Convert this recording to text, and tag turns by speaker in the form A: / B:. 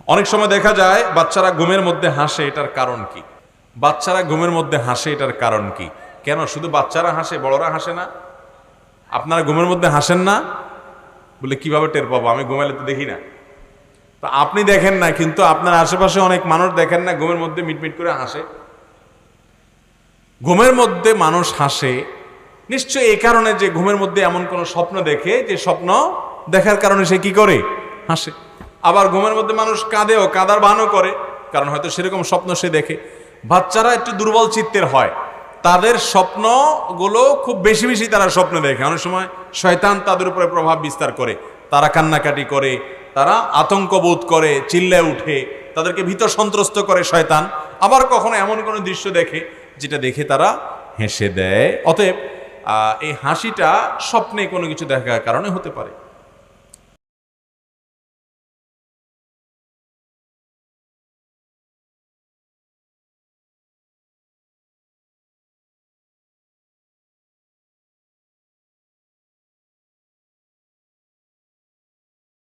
A: অনেক সময় দেখা যায় বাচ্চারা ঘুমের মধ্যে হাসে, এটার কারণ কি? বাচ্চারা ঘুমের মধ্যে হাসে, এটার কারণ কি? কেন শুধু বাচ্চারা হাসে, বড়রা হাসে না? আপনারা ঘুমের মধ্যে হাসেন না? বলে কিভাবে টের পাবো, আমি ঘুমাইলে তো দেখি না। তো আপনি দেখেন না, কিন্তু আপনার আশেপাশে অনেক মানুষ দেখেন না ঘুমের মধ্যে মিটমিট করে হাসে। ঘুমের মধ্যে মানুষ হাসে নিশ্চয়ই এই কারণে যে ঘুমের মধ্যে এমন কোন স্বপ্ন দেখে, যে স্বপ্ন দেখার কারণে সে কি করে? হাসে। আবার ঘুমের মধ্যে মানুষ কাঁদেও, কাঁদার ভানও করে, কারণ হয়তো সেরকম স্বপ্ন সে দেখে। বাচ্চারা একটু দুর্বল চিত্তের হয়, তাদের স্বপ্নগুলো খুব বেশি বেশি তারা স্বপ্ন দেখে। অনেক সময় শয়তান তাদের উপরে প্রভাব বিস্তার করে, তারা কান্নাকাটি করে, তারা আতঙ্ক বোধ করে, চিল্লায় উঠে, তাদেরকে ভীত সন্ত্রস্ত করে শয়তান। আবার কখনো এমন কোনো দৃশ্য দেখে যেটা দেখে তারা হেসে দেয়। অতএব এই হাসিটা স্বপ্নে কোনো কিছু দেখার কারণে হতে পারে।